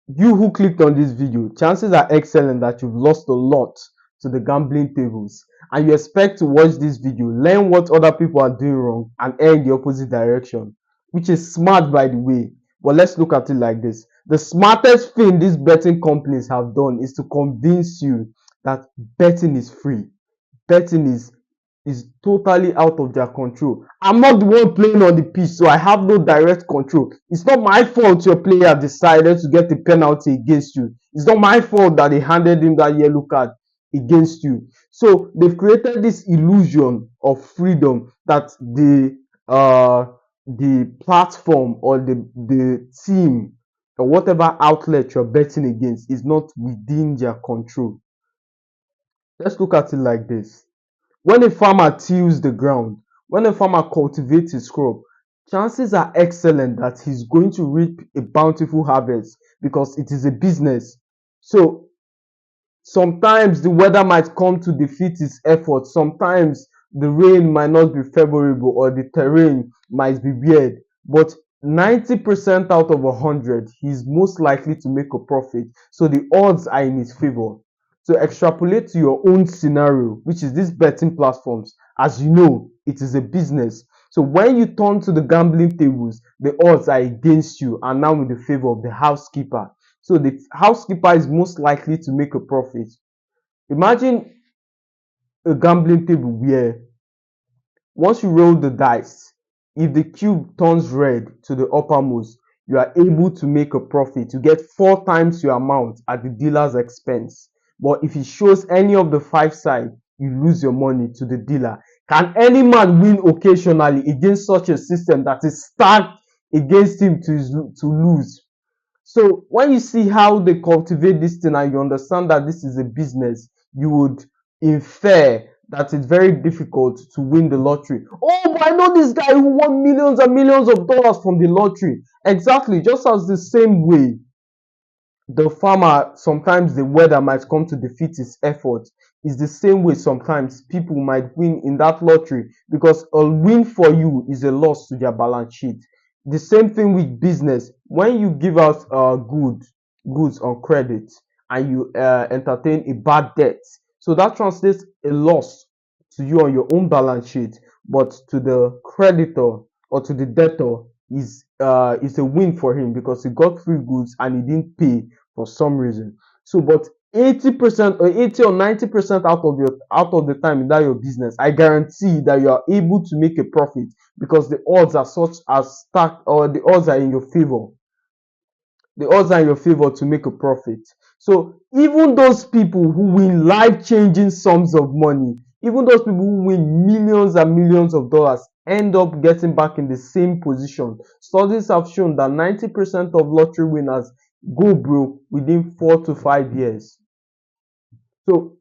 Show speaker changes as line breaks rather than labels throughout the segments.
You who clicked on this video, chances are excellent that you've lost a lot to the gambling tables, and you expect to watch this video, learn what other people are doing wrong, and err in the opposite direction, which is smart, by the way. But let's look at it like this: the smartest thing these betting companies have done is to convince you that betting is free. Betting is totally out of their control. I'm not the one playing on the pitch, so I have no direct control. It's not my fault your player decided to get a penalty against you. It's not my fault that they handed him that yellow card against you. So they've created this illusion of freedom that the platform or the team or whatever outlet you're betting against is not within their control. Let's look at it like this: when a farmer tills the ground, when a farmer cultivates his crop, chances are excellent that he's going to reap a bountiful harvest because it is a business. So sometimes the weather might come to defeat his effort. Sometimes the rain might not be favorable or the terrain might be weird. But 90% out of 100, he's most likely to make a profit. So the odds are in his favor. So extrapolate to your own scenario, which is these betting platforms. As you know, it is a business. So when you turn to the gambling tables, the odds are against you and now in the favor of the housekeeper. So the housekeeper is most likely to make a profit. Imagine a gambling table where once you roll the dice, if the cube turns red to the uppermost, you are able to make a profit. You get 4 times your amount at the dealer's expense. But if it shows any of the 5 sides, you lose your money to the dealer. Can any man win occasionally against such a system that is stacked against him to lose? So when you see how they cultivate this thing and you understand that this is a business, you would infer that it's very difficult to win the lottery. Oh, but I know this guy who won millions and millions of dollars from the lottery. Exactly, just as the same way the farmer, sometimes the weather might come to defeat his effort, is the same way sometimes people might win in that lottery because a win for you is a loss to their balance sheet. The same thing with business. When you give out goods on credit and you entertain a bad debt, so that translates a loss to you on your own balance sheet, but to the creditor or to the debtor is a win for him because he got free goods and he didn't pay for some reason. So, but 80% or 80 or 90% out of the time in that your business, I guarantee that you are able to make a profit because the odds are such as stacked or the odds are in your favor. The odds are in your favor to make a profit. So even those people who win life-changing sums of money, even those people who win millions and millions of dollars, end up getting back in the same position. Studies have shown that 90% of lottery winners go broke within 4 to 5 years. So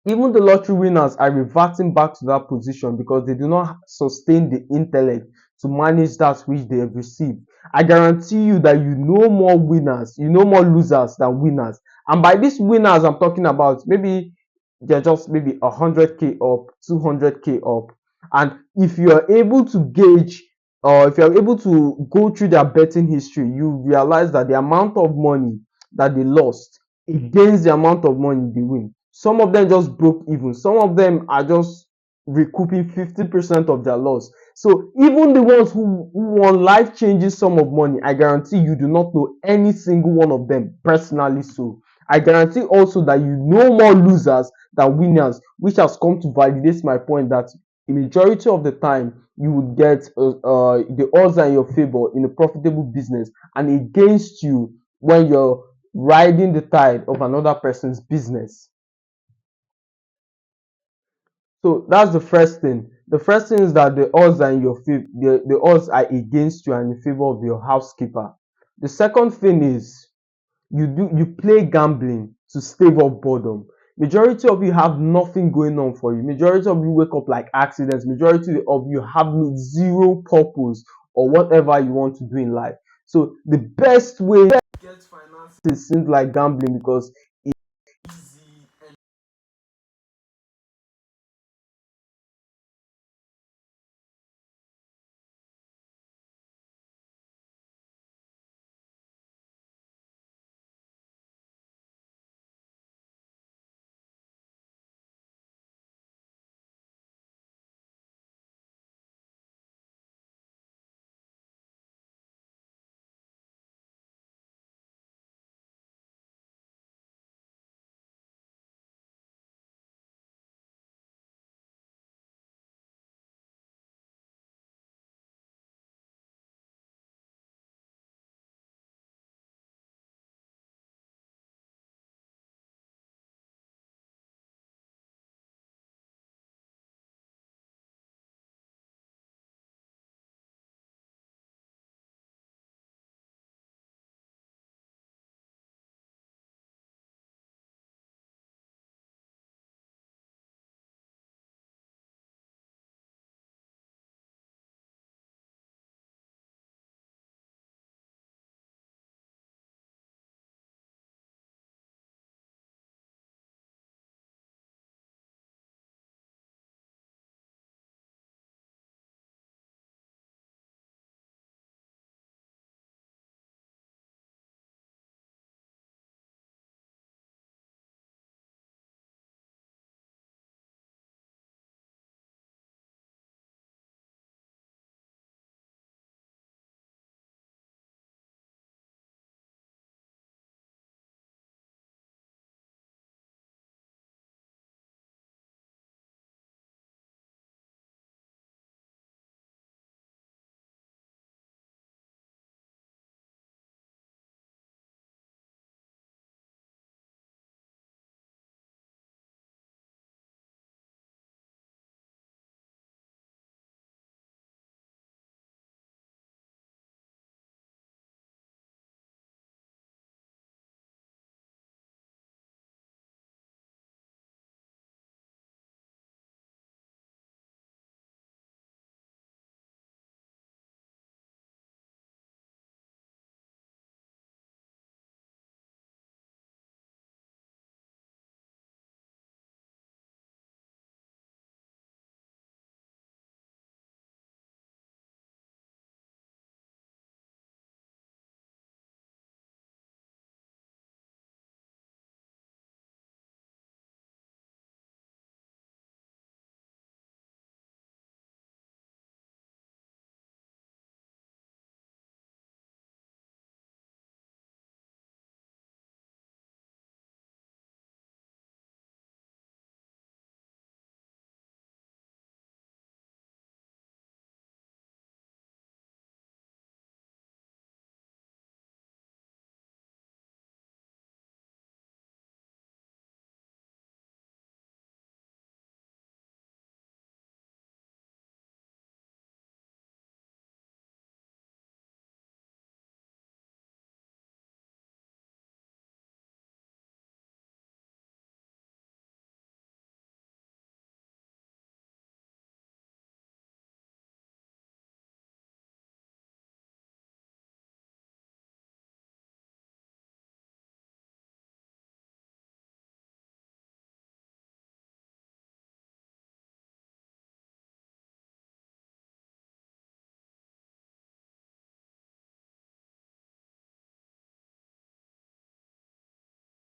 even the lottery winners are reverting back to that position because they do not sustain the intellect to manage that which they have received. I guarantee you that you know more winners, you know more losers than winners. And by these winners, I'm talking about maybe they're just maybe 100K up, 200K up. And if you are able to gauge or if you're able to go through their betting history, you realize that the amount of money that they lost against the amount of money they win. Some of them just broke even. Some of them are just recouping 50% of their loss. So even the ones who won life-changing sum of money, I guarantee you do not know any single one of them personally. So I guarantee also that you know more losers than winners, which has come to validate my point that the majority of the time you would get the odds are in your favor in a profitable business and against you when you're riding the tide of another person's business. So that's the first thing. The first thing is that the odds are in your favor. The odds are against you and in favor of your housekeeper. The second thing is you play gambling to stave off boredom. Majority of you have nothing going on for you. Majority of you wake up like accidents. Majority of you have no zero purpose or whatever you want to do in life. So the best way to get finances seems like gambling because